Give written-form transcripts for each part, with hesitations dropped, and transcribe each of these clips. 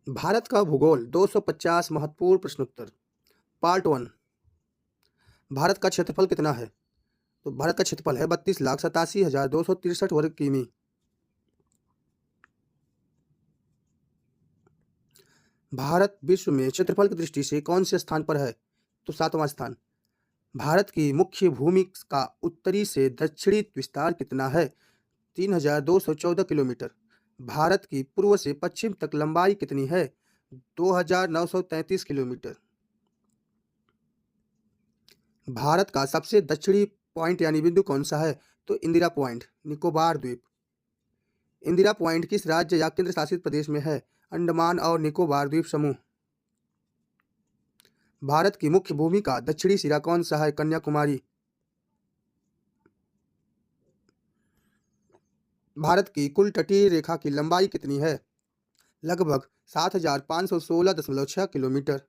भारत का भूगोल 250 महत्वपूर्ण प्रश्नोत्तर। Part one. भारत का क्षेत्रफल कितना है? तो भारत का क्षेत्रफल है 32,87,263 वर्ग किमी। भारत विश्व में क्षेत्रफल की दृष्टि से कौन से स्थान पर है? तो 7वां स्थान। भारत की मुख्य भूमि का उत्तरी से दक्षिणी विस्तार कितना है? 3,214 किलोमीटर। भारत की पूर्व से पश्चिम तक लंबाई कितनी है? 2,933 किलोमीटर। भारत का सबसे दक्षिणी पॉइंट यानी बिंदु कौन सा है? तो इंदिरा पॉइंट, निकोबार द्वीप। इंदिरा पॉइंट किस राज्य या केंद्र शासित प्रदेश में है? अंडमान और निकोबार द्वीप समूह। भारत की मुख्य भूमि का दक्षिणी सिरा कौन सा है? कन्याकुमारी। भारत की कुल तटीय रेखा की लंबाई कितनी है? लगभग 7,516.6 किलोमीटर।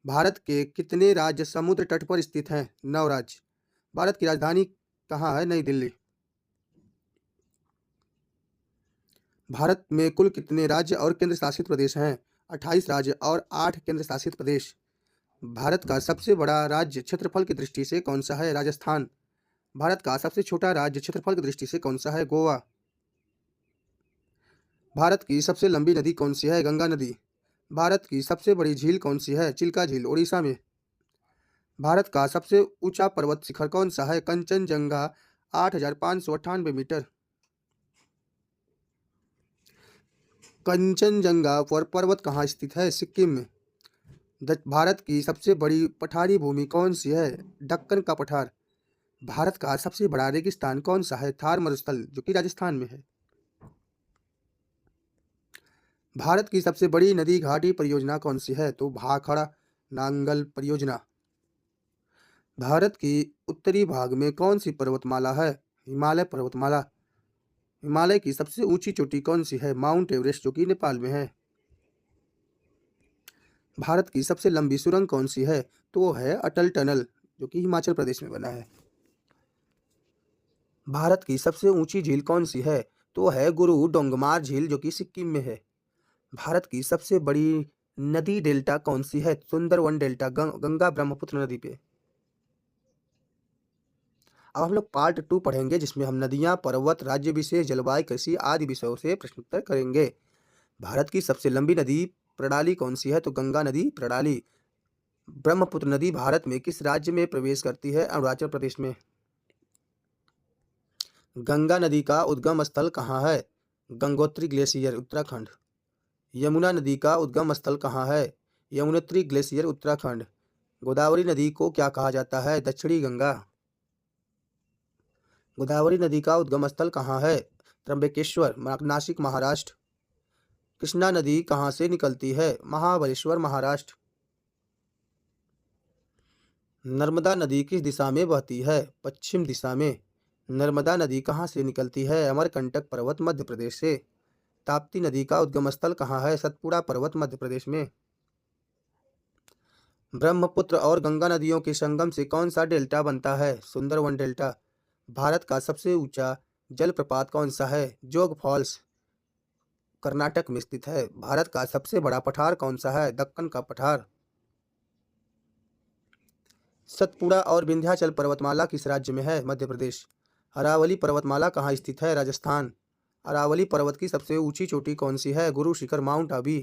भारत के कितने राज्य समुद्र तट पर स्थित हैं? 9 राज्य। भारत की राजधानी कहाँ है? नई दिल्ली। भारत में कुल कितने राज्य और केंद्र शासित प्रदेश हैं? 28 राज्य और 8 केंद्र शासित प्रदेश। भारत का सबसे बड़ा राज्य क्षेत्रफल की दृष्टि से कौन सा है? राजस्थान। भारत का सबसे छोटा राज्य क्षेत्रफल की दृष्टि से कौन सा है? गोवा। भारत की सबसे लंबी नदी कौन सी है? गंगा नदी। भारत की सबसे बड़ी झील कौन सी है? चिल्का झील, उड़ीसा में। भारत का सबसे ऊंचा पर्वत शिखर कौन सा है? कंचनजंगा, 8,598 मीटर। कंचनजंगा पर्वत कहाँ स्थित है? सिक्किम में। भारत की सबसे बड़ी पठारी भूमि कौन सी है? दक्कन का पठार। भारत का सबसे बड़ा रेगिस्तान कौन सा है? थार मरुस्थल, जो कि राजस्थान में है। भारत की सबसे बड़ी नदी घाटी परियोजना कौन सी है? तो भाखड़ा नांगल परियोजना। भारत की उत्तरी भाग में कौन सी पर्वतमाला है? हिमालय पर्वतमाला। हिमालय की सबसे ऊंची चोटी कौन सी है? माउंट एवरेस्ट, जो कि नेपाल में है। भारत की सबसे लंबी सुरंग कौन सी है? तो वो है अटल टनल, जो कि हिमाचल प्रदेश में बना है। भारत की सबसे ऊंची झील कौन सी है? तो है गुरु डोंगमार झील, जो कि सिक्किम में है। भारत की सबसे बड़ी नदी डेल्टा कौन सी है? सुंदरवन डेल्टा, गंगा ब्रह्मपुत्र नदी पे। अब हम लोग पार्ट टू पढ़ेंगे, जिसमें हम नदियां, पर्वत, राज्य विशेष, जलवायु, कृषि आदि विषयों से प्रश्नोत्तर करेंगे। भारत की सबसे लंबी नदी प्रणाली कौन सी है? तो गंगा नदी प्रणाली। ब्रह्मपुत्र नदी भारत में किस राज्य में प्रवेश करती है? अरुणाचल प्रदेश में। गंगा नदी का उद्गम स्थल कहाँ है? गंगोत्री ग्लेशियर, उत्तराखंड। यमुना नदी का उद्गम स्थल कहाँ है? यमुनोत्री ग्लेशियर, उत्तराखंड। गोदावरी नदी को क्या कहा जाता है? दक्षिणी गंगा। गोदावरी नदी का उद्गम स्थल कहाँ है? त्र्यंबकेश्वर, नासिक, महाराष्ट्र। कृष्णा नदी कहाँ से निकलती है? महाबलेश्वर, महाराष्ट्र। नर्मदा नदी किस दिशा में बहती है? पश्चिम दिशा में। नर्मदा नदी कहाँ से निकलती है? अमरकंटक पर्वत, मध्य प्रदेश से। ताप्ती नदी का उद्गम स्थल कहाँ है? सतपुड़ा पर्वत, मध्य प्रदेश में। ब्रह्मपुत्र और गंगा नदियों के संगम से कौन सा डेल्टा बनता है? सुंदरवन डेल्टा। भारत का सबसे ऊंचा जलप्रपात कौन सा है? जोग फॉल्स, कर्नाटक में स्थित है। भारत का सबसे बड़ा पठार कौन सा है? दक्कन का पठार। सतपुड़ा और विंध्याचल पर्वतमाला किस राज्य में है? मध्य प्रदेश। अरावली पर्वतमाला कहाँ स्थित है? राजस्थान। अरावली पर्वत की सबसे ऊंची चोटी कौन सी है? गुरु शिखर, माउंट आबू।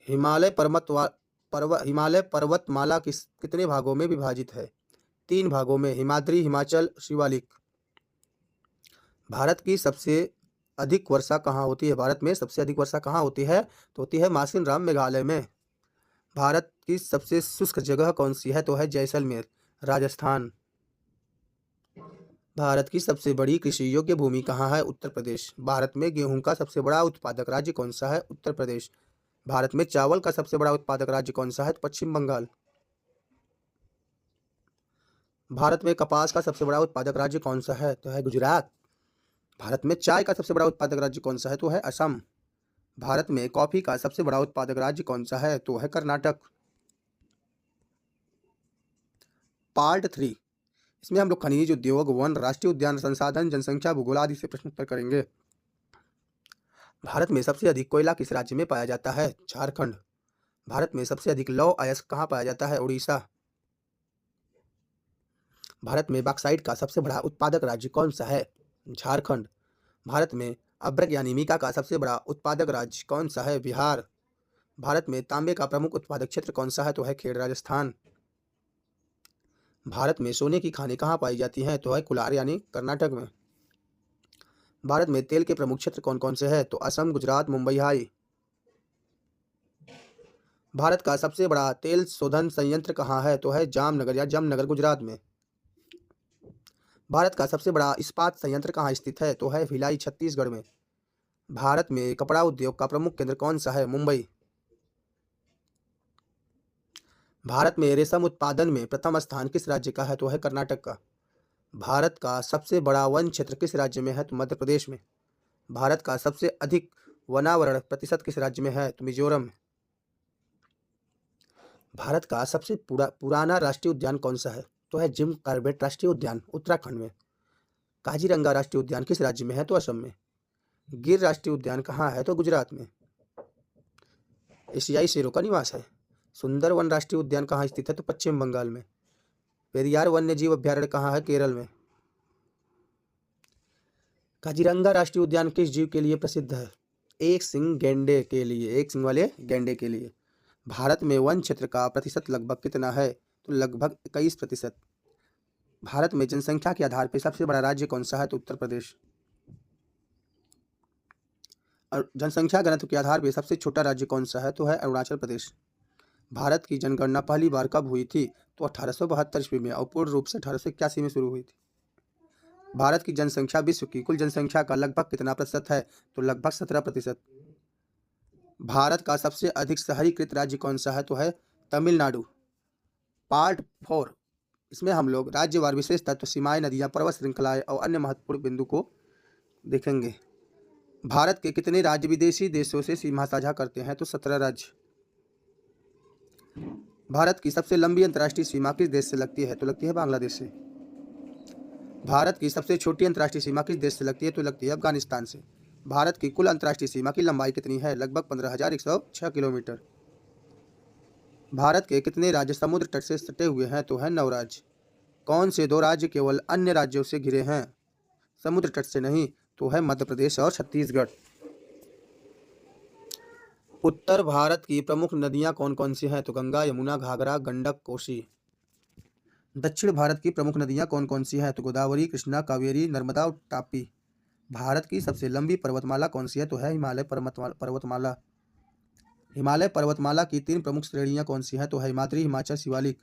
हिमालय पर्वतमाला कितने भागों में विभाजित है? 3 भागों में, हिमाद्री, हिमाचल, शिवालिक। भारत की सबसे अधिक वर्षा कहाँ होती है? भारत में सबसे अधिक वर्षा कहाँ होती है? तो होती है मासिन राम, मेघालय में। भारत की सबसे शुष्क जगह कौन सी है? तो है जैसलमेर, राजस्थान। भारत की सबसे बड़ी कृषि योग्य भूमि कहाँ है? उत्तर प्रदेश। भारत में गेहूं का सबसे बड़ा उत्पादक राज्य कौन सा है? उत्तर प्रदेश। भारत में चावल का सबसे बड़ा उत्पादक राज्य कौन सा है? तो पश्चिम बंगाल। भारत में कपास का सबसे बड़ा उत्पादक राज्य कौन सा है? तो है गुजरात। भारत में चाय का सबसे बड़ा उत्पादक राज्य कौन सा है? तो है असम। भारत में कॉफी का सबसे बड़ा उत्पादक राज्य कौन सा है? तो है कर्नाटक। पार्ट थ्री, इसमें हम लोग खनिज उद्योग, वन, राष्ट्रीय उद्यान, संसाधन, जनसंख्या, भूगोल आदि से प्रश्नोत्तर करेंगे। भारत में सबसे अधिक कोयला किस राज्य में पाया जाता है? झारखंड। भारत में सबसे अधिक लौह अयस्क कहाँ पाया जाता है? उड़ीसा। भारत में बॉक्साइट का सबसे बड़ा उत्पादक राज्य कौन सा है? झारखंड। भारत में अभ्रक यानी मीका का सबसे बड़ा उत्पादक राज्य कौन सा है? बिहार। भारत में तांबे का प्रमुख उत्पादक क्षेत्र कौन सा है? तो है खेड़, राजस्थान। भारत में सोने की खानें कहाँ पाई जाती हैं? तो है कोलार यानी कर्नाटक में। भारत में तेल के प्रमुख क्षेत्र कौन कौन से हैं? तो असम, गुजरात, मुंबई हाई। भारत का सबसे बड़ा तेल शोधन संयंत्र कहाँ है? तो है जामनगर या जमनगर, गुजरात में। भारत का सबसे बड़ा इस्पात संयंत्र कहाँ स्थित है? तो है भिलाई, छत्तीसगढ़ में। भारत में कपड़ा उद्योग का प्रमुख केंद्र कौन सा है? मुंबई। भारत में रेशम उत्पादन में प्रथम स्थान किस राज्य का है? तो है कर्नाटक का। भारत का सबसे बड़ा वन क्षेत्र किस राज्य में है? तो मध्य प्रदेश में। भारत का सबसे अधिक वनावरण प्रतिशत किस राज्य में है? तो मिजोरम। भारत का सबसे पुराना राष्ट्रीय उद्यान कौन सा है? तो है जिम कॉर्बेट राष्ट्रीय उद्यान, उत्तराखंड में। काजीरंगा राष्ट्रीय उद्यान किस राज्य में है? तो असम में। गिर राष्ट्रीय उद्यान कहाँ है? तो गुजरात में। एशियाई शेरों का निवास है। सुंदरवन राष्ट्रीय उद्यान कहाँ स्थित है? तो पश्चिम बंगाल में। पेरियार वन्यजीव अभ्यारण्य कहाँ है? केरल में। काजीरंगा राष्ट्रीय उद्यान किस जीव के लिए प्रसिद्ध है? एक सिंग गैंडे के लिए, एक सिंग वाले गैंडे के लिए। भारत में वन क्षेत्र का प्रतिशत लगभग कितना है? तो लगभग 21%। भारत में जनसंख्या के आधार पर सबसे बड़ा राज्य कौन सा है? तो उत्तर प्रदेश। और जनसंख्या घनत्व के आधार पर सबसे छोटा राज्य कौन सा है? तो है अरुणाचल प्रदेश। भारत की जनगणना पहली बार कब हुई थी? तो 1872 ईस्वी में, और पूर्ण रूप से 1881 में शुरू हुई थी। भारत की जनसंख्या विश्व की कुल जनसंख्या का लगभग कितना प्रतिशत है? तो लगभग 17%। भारत का सबसे अधिक शहरीकृत राज्य कौन सा है? तो है तमिलनाडु। पार्ट 4, इसमें हम लोग राज्यवार विशेष तत्व, सीमाएं, नदियां, पर्वत श्रृंखलाएं और अन्य महत्वपूर्ण बिंदु को देखेंगे। भारत के कितने राज्य विदेशी देशों से सीमा साझा करते हैं? तो 17 राज्य। भारत की सबसे लंबी अंतर्राष्ट्रीय सीमा किस देश से लगती है? तो लगती है बांग्लादेश से। भारत की सबसे छोटी अंतर्राष्ट्रीय सीमा किस देश से लगती है? तो लगती है अफगानिस्तान से। भारत की कुल अंतर्राष्ट्रीय सीमा की लंबाई कितनी है? लगभग 15,106 किलोमीटर। भारत के कितने राज्य समुद्र तट से सटे हुए हैं? तो है 9 राज्य। कौन से 2 राज्य केवल अन्य राज्यों से घिरे हैं, समुद्र तट से नहीं? तो है मध्य प्रदेश और छत्तीसगढ़। उत्तर भारत की प्रमुख नदियां कौन कौन सी हैं? तो गंगा, यमुना, घाघरा, गंडक, कोसी। दक्षिण भारत की प्रमुख नदियां कौन कौन सी हैं? तो गोदावरी, कृष्णा, कावेरी, नर्मदा और तापी। भारत की सबसे लंबी पर्वतमाला कौन सी है? तो है हिमालय पर्वतमाला। हिमालय पर्वतमाला की 3 प्रमुख श्रेणियां कौन सी हैं? तो है हिमाद्री, हिमाचल, शिवालिक।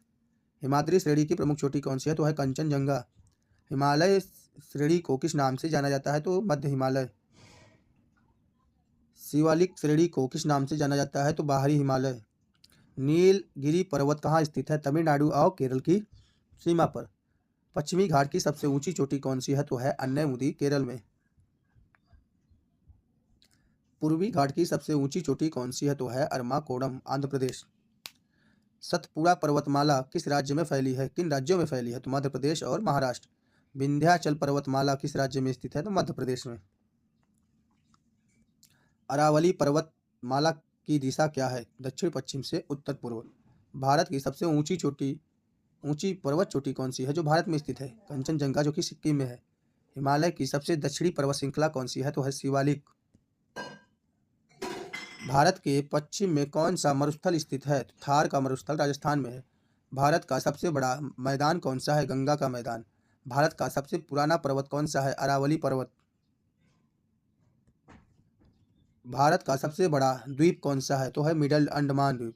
हिमाद्री श्रेणी की प्रमुख चोटी कौन सी है? तो है कंचनजंगा। हिमालय श्रेणी को किस नाम से जाना जाता है? तो मध्य हिमालय। शिवालिक श्रेणी को किस नाम से जाना जाता है? तो बाहरी हिमालय। नीलगिरी पर्वत कहाँ स्थित है? तमिलनाडु और केरल की सीमा पर। पश्चिमी घाट की सबसे ऊंची चोटी कौन सी है? तो है अन्नैमुदी, केरल में। पूर्वी घाट की सबसे ऊंची चोटी कौन सी है? तो है अरमाकोडम, आंध्र प्रदेश। सतपुड़ा पर्वतमाला किस राज्य में फैली है? किन राज्यों में फैली है? तो मध्य प्रदेश और महाराष्ट्र। विंध्याचल पर्वतमाला किस राज्य में स्थित है? तो मध्य प्रदेश में। अरावली पर्वतमाला की दिशा क्या है? दक्षिण पश्चिम से उत्तर पूर्व। भारत की सबसे ऊंची पर्वत चोटी कौन सी है जो भारत में स्थित है? कंचनजंगा, जो कि सिक्किम में है। हिमालय की सबसे दक्षिणी पर्वत श्रृंखला कौन सी है? तो है शिवालिक। भारत के पश्चिम में कौन सा मरुस्थल स्थित है? तो थार का मरुस्थल राजस्थान में है। भारत का सबसे बड़ा मैदान कौन सा है? गंगा का मैदान। भारत का सबसे पुराना पर्वत कौन सा है? अरावली पर्वत। भारत का सबसे बड़ा द्वीप कौन सा है? तो है मिडल अंडमान द्वीप।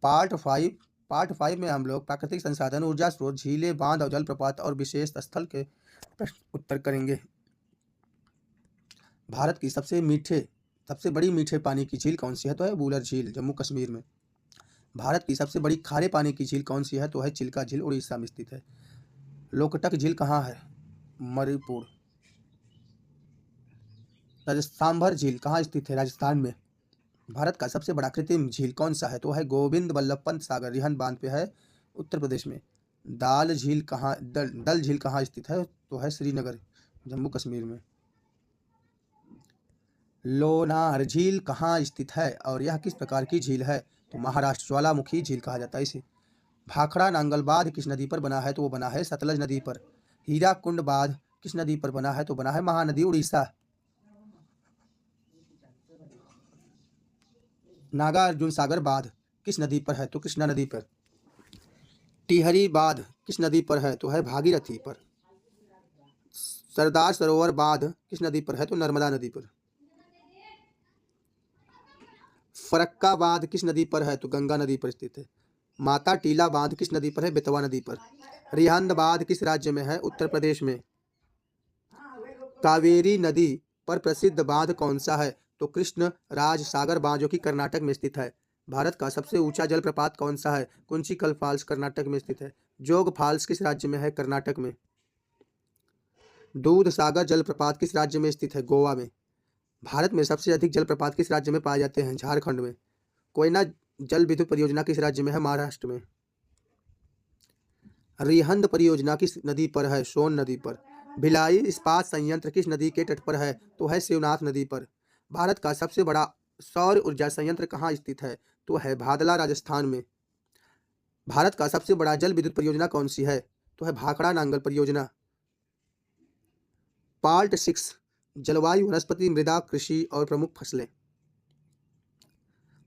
पार्ट 5 में हम लोग प्राकृतिक संसाधन, ऊर्जा स्रोत, झीलें, बांध और जलप्रपात और विशेष स्थल के प्रश्न उत्तर करेंगे। भारत की सबसे बड़ी मीठे पानी की झील कौन सी है? तो है वुलर झील, जम्मू कश्मीर में। भारत की सबसे बड़ी खारे पानी की झील कौन सी है? तो है चिल्का झील, उड़ीसा में स्थित है। लोकटक झील कहाँ है? मणिपुर। सांभर झील कहाँ स्थित है? राजस्थान में। भारत का सबसे बड़ा कृत्रिम झील कौन सा है? तो है गोविंद बल्लभ पंत सागर, रिहन बांध पे है, उत्तर प्रदेश में। डल झील कहाँ स्थित है? तो है श्रीनगर, जम्मू कश्मीर में। लोनार झील कहाँ स्थित है और यह किस प्रकार की झील है? तो महाराष्ट्र ज्वालामुखी झील कहा जाता है इसे। भाखड़ा नांगल बांध किस नदी पर बना है? तो वो बना है सतलज नदी पर। हीराकुंड बांध किस नदी पर बना है? तो बना है महानदी उड़ीसा। नागार्जुन सागर बांध किस नदी पर है? तो कृष्णा नदी पर। टिहरी बांध किस नदी पर है? तो है भागीरथी पर। सरदार सरोवर बांध किस नदी पर है? तो नर्मदा नदी पर। फरक्का बांध किस नदी पर है? तो गंगा नदी पर स्थित है। माता टीला बांध किस नदी पर है? बेतवा नदी पर। रिहंद बांध किस राज्य में है? उत्तर प्रदेश में। कावेरी नदी पर प्रसिद्ध बांध कौन सा है? तो कृष्ण राज सागर बांध जो कि कर्नाटक में स्थित है। भारत का सबसे ऊंचा जलप्रपात कौन सा है? कुंचिकल फॉल्स कर्नाटक में स्थित है। जोग फॉल्स किस राज्य में है? कर्नाटक में। दूध सागर जलप्रपात किस राज्य में स्थित है? गोवा में। भारत में सबसे अधिक जलप्रपात किस राज्य में पाए जाते हैं? झारखंड में। कोयना जल विद्युत परियोजना किस राज्य में है? महाराष्ट्र में। रिहंद परियोजना किस नदी पर है? सोन नदी पर। भिलाई इस्पात संयंत्र किस नदी के तट पर है? तो है शिवनाथ नदी पर। भारत का सबसे बड़ा सौर ऊर्जा संयंत्र कहाँ स्थित है? तो है भादला राजस्थान में। भारत का सबसे बड़ा जल विद्युत परियोजना कौन सी है? तो है भाखड़ा नांगल परियोजना। पार्ट 6 जलवायु वनस्पति मृदा कृषि और प्रमुख फसलें।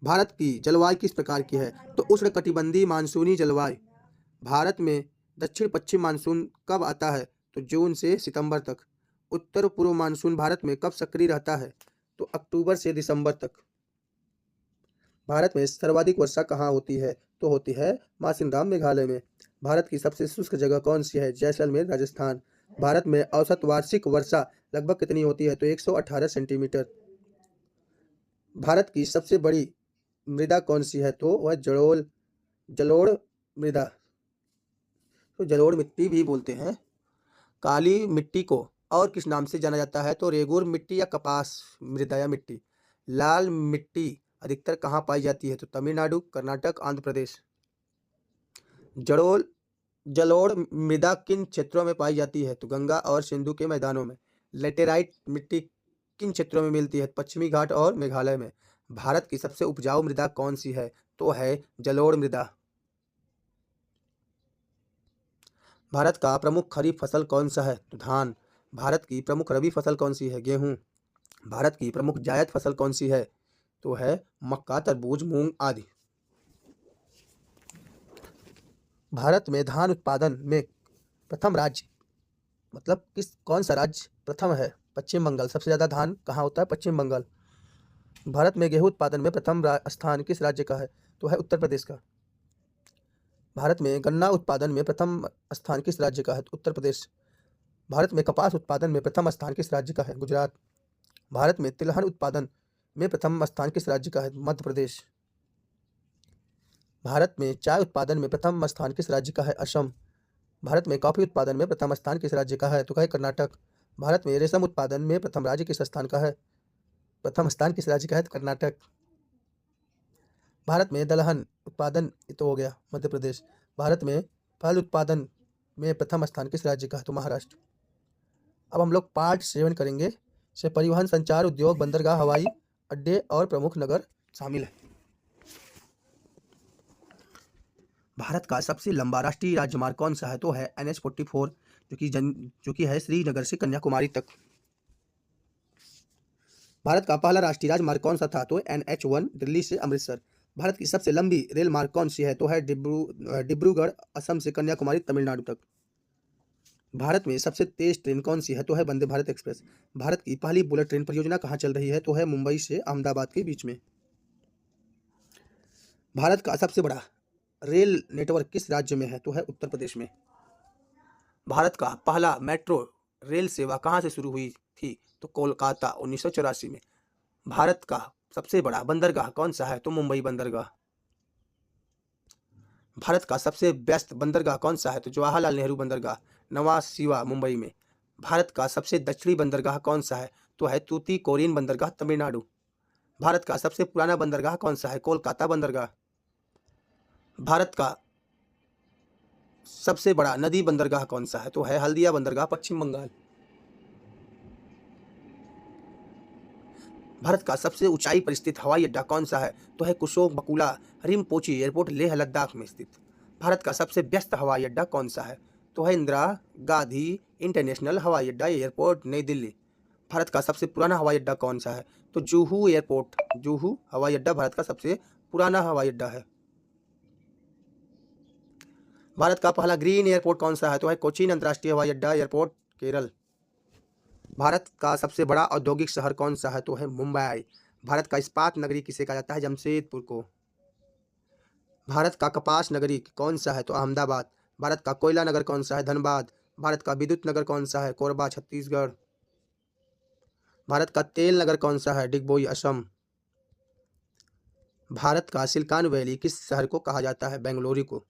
भारत की जलवायु किस प्रकार की है? तो उष्णकटिबंधीय मानसूनी जलवायु। भारत में दक्षिण पश्चिम मानसून कब आता है? तो जून से सितंबर तक। उत्तर पूर्व मानसून भारत में कब सक्रिय रहता है? तो अक्टूबर से दिसंबर तक। भारत में सर्वाधिक वर्षा कहाँ होती है? तो होती है मासिनराम मेघालय में। भारत की सबसे शुष्क जगह कौन सी है? जैसलमेर राजस्थान। भारत में औसत वार्षिक वर्षा लगभग कितनी होती है? तो 118 सेंटीमीटर। भारत की सबसे बड़ी मृदा कौन सी है? तो वह जलोढ़ मृदा, तो जलोढ़ मिट्टी भी बोलते हैं। काली मिट्टी को और किस नाम से जाना जाता है? तो रेगुर मिट्टी या कपास मृदा या मिट्टी। लाल मिट्टी अधिकतर कहाँ पाई जाती है? तो तमिलनाडु, कर्नाटक, आंध्र प्रदेश। जलोढ़ जलोढ़ मृदा किन क्षेत्रों में पाई जाती है? तो गंगा और सिंधु के मैदानों में। लेटेराइट मिट्टी किन क्षेत्रों में मिलती है? पश्चिमी घाट और मेघालय में। भारत की सबसे उपजाऊ मृदा कौन सी है? तो है जलोढ़ मृदा। भारत का प्रमुख खरीफ फसल कौन सा है? तो धान। भारत की प्रमुख रबी फसल कौन सी है? गेहूं। भारत की प्रमुख जायद फसल कौन सी है? तो है मक्का, तरबूज, मूंग आदि। भारत में धान उत्पादन में प्रथम राज्य, मतलब कौन सा राज्य प्रथम है? पश्चिम बंगाल। सबसे ज़्यादा धान कहाँ होता है? पश्चिम बंगाल। भारत में गेहूं उत्पादन में प्रथम स्थान किस राज्य का है? तो है उत्तर प्रदेश का। भारत में गन्ना उत्पादन में प्रथम स्थान किस राज्य का है? तो उत्तर प्रदेश। भारत में कपास उत्पादन में प्रथम स्थान किस राज्य का है? गुजरात। भारत में तिलहन उत्पादन में प्रथम स्थान किस राज्य का है? मध्य प्रदेश। भारत में चाय उत्पादन में प्रथम स्थान किस राज्य का है? असम। भारत में कॉफी उत्पादन में प्रथम स्थान किस राज्य का है? तो है कर्नाटक। भारत में रेशम उत्पादन में प्रथम राज्य किस स्थान का है? प्रथम स्थान किस राज्य का है? तो कर्नाटक। भारत में दलहन उत्पादन तो हो गया मध्य प्रदेश। भारत में फल उत्पादन में प्रथम स्थान किस राज्य का है? तो महाराष्ट्र। अब हम लोग पार्ट 7 करेंगे। से परिवहन, संचार, उद्योग, बंदरगाह, हवाई अड्डे और प्रमुख नगर शामिल है। भारत का सबसे लंबा राष्ट्रीय राजमार्ग कौन सा है? तो है NH-44 जो कि है श्रीनगर से कन्याकुमारी तक। भारत का पहला राष्ट्रीय राजमार्ग कौन सा था? तो NH-1 दिल्ली से अमृतसर। भारत की सबसे लंबी रेल मार्ग कौन सी है? तो है डिब्रूगढ़ असम से कन्याकुमारी तमिलनाडु तक। भारत में सबसे तेज ट्रेन कौन सी है? तो है वंदे भारत एक्सप्रेस। भारत की पहली बुलेट ट्रेन परियोजना कहाँ चल रही है? तो है मुंबई से अहमदाबाद के बीच में। भारत का सबसे बड़ा रेल नेटवर्क किस राज्य में है? तो है उत्तर प्रदेश में। भारत का पहला मेट्रो रेल सेवा कहाँ से शुरू हुई थी? तो कोलकाता 1984 में। भारत का सबसे बड़ा बंदरगाह कौन सा है? तो मुंबई बंदरगाह। भारत का सबसे व्यस्त बंदरगाह कौन सा है? तो जवाहरलाल नेहरू बंदरगाह नवा सिवा मुंबई में। भारत का सबसे दक्षिणी बंदरगाह कौन सा है? तो है तूतीकोरिन बंदरगाह तमिलनाडु। भारत का सबसे पुराना बंदरगाह कौन सा है? कोलकाता बंदरगाह। भारत का सबसे बड़ा नदी बंदरगाह कौन सा है? तो है हल्दिया बंदरगाह पश्चिम बंगाल। भारत का सबसे ऊंचाई पर स्थित हवाई अड्डा कौन सा है? तो है कुशोक बकुला रिम्पोची एयरपोर्ट, लेह लद्दाख में स्थित। भारत का सबसे व्यस्त हवाई अड्डा कौन सा है? तो है इंदिरा गांधी इंटरनेशनल हवाई अड्डा एयरपोर्ट, नई दिल्ली। भारत का सबसे पुराना हवाई अड्डा कौन सा है? तो जुहू एयरपोर्ट, जुहू हवाई अड्डा भारत का सबसे पुराना हवाई अड्डा है। भारत का पहला ग्रीन एयरपोर्ट कौन सा है? तो है कोचीन अंतर्राष्ट्रीय हवाई अड्डा एयरपोर्ट, केरल। भारत का सबसे बड़ा औद्योगिक शहर कौन सा है? तो है मुंबई। भारत का इस्पात नगरी किसे कहा जाता है? जमशेदपुर को। भारत का कपास नगरी कौन सा है? तो अहमदाबाद। भारत का कोयला नगर कौन सा है? धनबाद। भारत का विद्युत नगर कौन सा है? कोरबा, छत्तीसगढ़। भारत का तेल नगर कौन सा है? डिगबोई, असम। भारत का सिलिकॉन वैली किस शहर को कहा जाता है? बेंगलुरु को।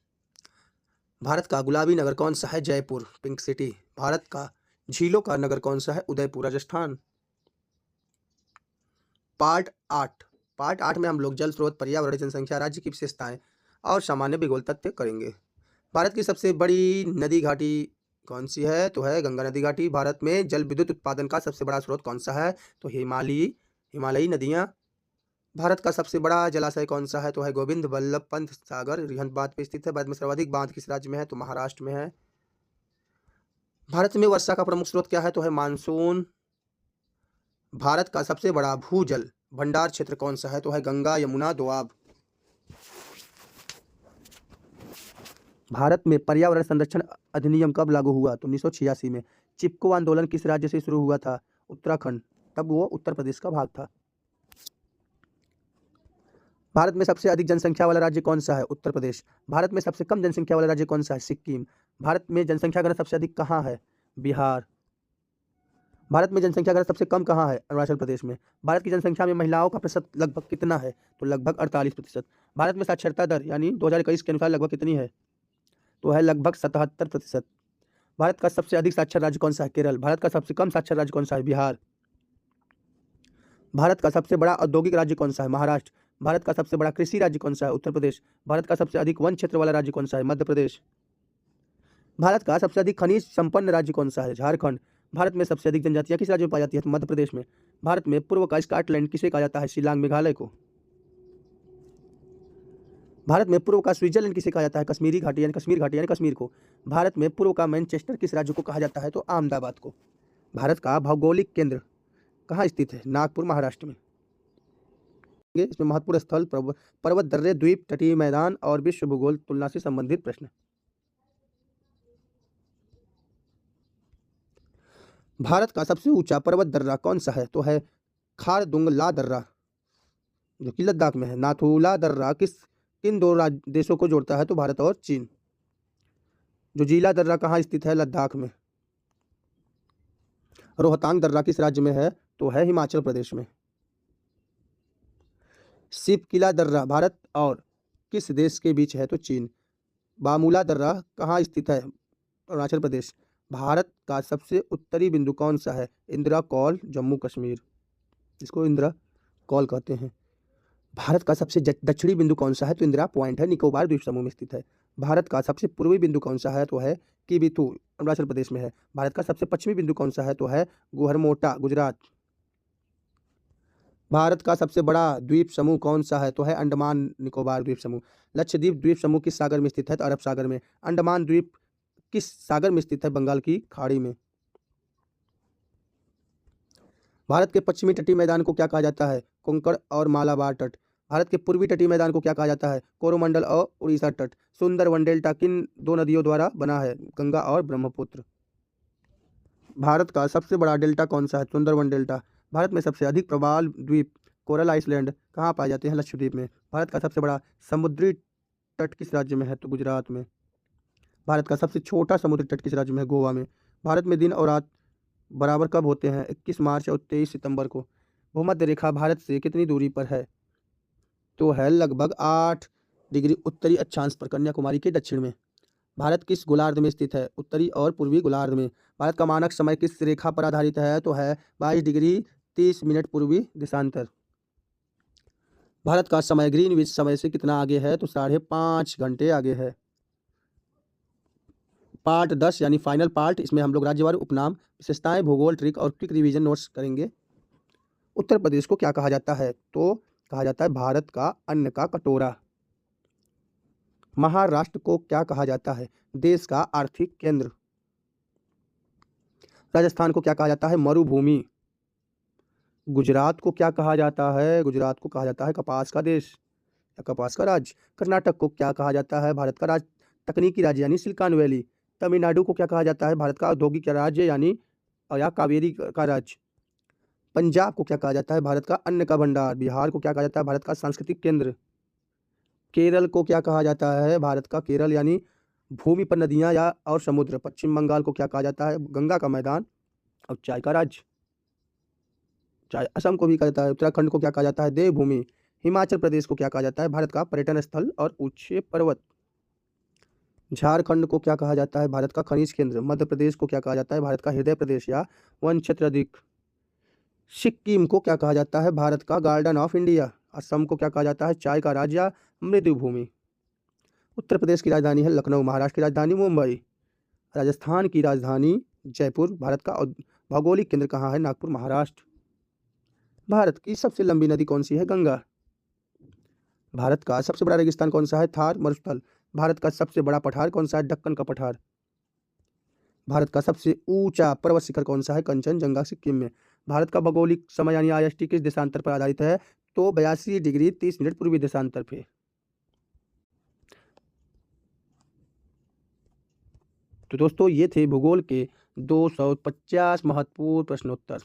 भारत का गुलाबी नगर कौन सा है? Jaipur, pink city. भारत का झीलों का नगर कौन सा है? उदयपुर, राजस्थान। पार्ट 8 में हम लोग जल स्रोत, पर्यावरण, जनसंख्या, राज्य की विशेषताएं और सामान्य भूगोल तथ्य करेंगे। भारत की सबसे बड़ी नदी घाटी कौन सी है? तो है गंगा नदी घाटी। भारत में जल विद्युत उत्पादन का सबसे बड़ा स्रोत कौन सा है? तो हिमालयी नदियाँ। भारत का सबसे बड़ा जलाशय कौन सा है? तो है गोविंद बल्लभ पंत सागर, रिहंद बांध पे स्थित है। भारत में सर्वाधिक बांध किस राज्य में है? तो महाराष्ट्र में है। भारत में वर्षा का प्रमुख स्रोत क्या है? तो है मानसून। भारत का सबसे बड़ा भूजल भंडार क्षेत्र कौन सा है? तो है गंगा, यमुना, दोआब। भारत में पर्यावरण संरक्षण अधिनियम कब लागू हुआ? तो 1986 में। चिपको आंदोलन किस राज्य से शुरू हुआ था? उत्तराखंड। तब वो उत्तर प्रदेश का भाग था। भारत में सबसे अधिक जनसंख्या वाला राज्य कौन सा है? उत्तर प्रदेश। भारत में सबसे कम जनसंख्या वाला राज्य कौन सा है? सिक्किम। भारत में जनसंख्या घनत्व सबसे अधिक कहाँ है? बिहार। भारत में जनसंख्या घनत्व सबसे कम कहाँ है? अरुणाचल प्रदेश में। भारत की जनसंख्या में महिलाओं का प्रतिशत लगभग कितना है? तो लगभग 48%। भारत में साक्षरता दर यानी 2021 के अनुसार लगभग कितनी है? तो है लगभग 77%। भारत का सबसे अधिक साक्षर राज्य कौन सा है? केरल। भारत का सबसे कम साक्षर राज्य कौन सा है? बिहार। भारत का सबसे बड़ा औद्योगिक राज्य कौन सा है? महाराष्ट्र। भारत का सबसे बड़ा कृषि राज्य कौन सा है? उत्तर प्रदेश। भारत का सबसे अधिक वन क्षेत्र वाला राज्य कौन सा है? मध्य प्रदेश। भारत का सबसे अधिक खनिज संपन्न राज्य कौन सा है? झारखंड। भारत में सबसे अधिक जनजातियां किस राज्य में पाई जाती है? तो मध्य प्रदेश में। भारत में पूर्व का स्कॉटलैंड किसे कहा जाता है? शिलांग, मेघालय को। भारत में पूर्व का स्विट्जरलैंड किसे कहा जाता है? कश्मीर घाटी यानी कश्मीर को। भारत में पूर्व का मैनचेस्टर किस राज्य को कहा जाता है? तो अहमदाबाद को। भारत का भौगोलिक केंद्र कहाँ स्थित है? नागपुर, महाराष्ट्र में। इसमें महत्वपूर्ण स्थल, पर्वत, दर्रे, द्वीप, तटीय मैदान और विश्व भूगोल तुलना से संबंधित प्रश्न। भारत का सबसे ऊंचा पर्वत दर्रा कौन सा है? तो है खारदुंगला दर्रा, जो कि लद्दाख में है। नाथुला दर्रा किन दो देशों को जोड़ता है? तो भारत और चीन। जो जीला दर्रा कहाँ स्थित है? लद्दाख में। रोहतांग दर्रा किस राज्य में है? तो है हिमाचल प्रदेश में। सिपकिला दर्रा भारत और किस देश के बीच है? तो चीन। बामूला दर्रा कहाँ स्थित है? अरुणाचल प्रदेश। भारत का सबसे उत्तरी बिंदु कौन सा है? इंदिरा कौल, जम्मू कश्मीर, इसको इंदिरा कौल कहते हैं। भारत का सबसे दक्षिणी बिंदु कौन सा है? तो इंदिरा पॉइंट है, निकोबार द्वीप समूह में स्थित है। भारत का सबसे पूर्वी बिंदु कौन सा है? तो है किबिथू, अरुणाचल प्रदेश में है। भारत का सबसे पश्चिमी बिंदु कौन सा है? तो है गुहरमोटा, गुजरात। भारत का सबसे बड़ा द्वीप समूह कौन सा है? तो है अंडमान निकोबार द्वीप समूह। लक्षद्वीप द्वीप समूह किस सागर में स्थित है? तो अरब सागर में। अंडमान द्वीप किस सागर में स्थित है? बंगाल की खाड़ी में। भारत के पश्चिमी तटीय मैदान को क्या कहा जाता है? कोंकण और मालाबार तट। भारत के पूर्वी तटीय मैदान को क्या कहा जाता है? कोरोमंडल और उड़ीसा तट। सुंदरवन डेल्टा किन दो नदियों द्वारा बना है? गंगा और ब्रह्मपुत्र। भारत का सबसे बड़ा डेल्टा कौन सा है? सुंदरवन डेल्टा। भारत में सबसे अधिक प्रवाल द्वीप, कोरल आइसलैंड कहाँ पाए जाते हैं? लक्षद्वीप में। भारत का सबसे बड़ा समुद्री तट किस राज्य में है? तो गुजरात में। भारत का सबसे छोटा समुद्री तट किस राज्य में है? गोवा में। भारत में दिन और रात बराबर कब होते हैं? 21 मार्च और 23 सितंबर को। भूमध्य रेखा भारत से कितनी दूरी पर है? तो है लगभग 8 डिग्री उत्तरी अक्षांश पर, कन्याकुमारी के दक्षिण में। भारत किस गोलार्ध में स्थित है? उत्तरी और पूर्वी गोलार्ध में। भारत का मानक समय किस रेखा पर आधारित है? तो है 22 डिग्री 30 मिनट पूर्वी देशांतर। भारत का समय ग्रीनविच समय से कितना आगे है? तो 5.5 घंटे आगे है। पार्ट 10 यानी फाइनल पार्ट, इसमें हम लोग राज्यवार उपनाम, विशेषताएं, भूगोल, ट्रिक और क्विक रिवीजन नोट्स करेंगे। उत्तर प्रदेश को क्या कहा जाता है? तो कहा जाता है भारत का अन्न का कटोरा। महाराष्ट्र को क्या कहा जाता है? देश का आर्थिक केंद्र। राजस्थान को क्या कहा जाता है? मरुभूमि। गुजरात को क्या कहा जाता है? गुजरात को कहा जाता है कपास का देश या कपास का राज्य। कर्नाटक को क्या कहा जाता है? भारत का तकनीकी राज्य यानी सिलिकॉन वैली। तमिलनाडु को क्या कहा जाता है? भारत का औद्योगिक राज्य यानी या कावेरी का राज्य। पंजाब को क्या कहा जाता है? भारत का अन्न का भंडार। बिहार को क्या कहा जाता है? भारत का सांस्कृतिक केंद्र। केरल को क्या कहा जाता है? भारत का केरल यानी भूमि पर नदियां या और समुद्र। पश्चिम बंगाल को क्या कहा जाता है? गंगा का मैदान और चाय का राज्य। चाय असम को भी कहा जाता है। उत्तराखंड को क्या कहा जाता है? देवभूमि। हिमाचल प्रदेश को क्या कहा जाता है? भारत का पर्यटन स्थल और ऊंचे पर्वत। झारखंड को क्या कहा जाता है? भारत का खनिज केंद्र। मध्य प्रदेश को क्या कहा जाता है? भारत का हृदय प्रदेश या वन क्षेत्र अधिक। सिक्किम को क्या कहा जाता है? भारत का गार्डन ऑफ इंडिया। असम को क्या कहा जाता है? चाय का राज्य या मृदुभूमि। उत्तर प्रदेश की राजधानी है लखनऊ। महाराष्ट्र की राजधानी मुंबई। राजस्थान की राजधानी जयपुर। भारत का भौगोलिक केंद्र कहाँ है? नागपुर, महाराष्ट्र। भारत की सबसे लंबी नदी कौन सी है? गंगा। भारत का सबसे बड़ा रेगिस्तान कौन सा है? थार मरुस्थल। भारत का सबसे बड़ा पठार कौन सा है? दक्कन का पठार। भारत का सबसे ऊंचा पर्वत शिखर कौन सा है? कंचनजंगा, सिक्किम में। भारत का भौगोलिक समय यानी IST किस देशांतर पर आधारित है? तो 82 डिग्री 30 मिनट पूर्वी देशांतर पे। तो दोस्तों ये थे भूगोल के 250 महत्वपूर्ण प्रश्नोत्तर।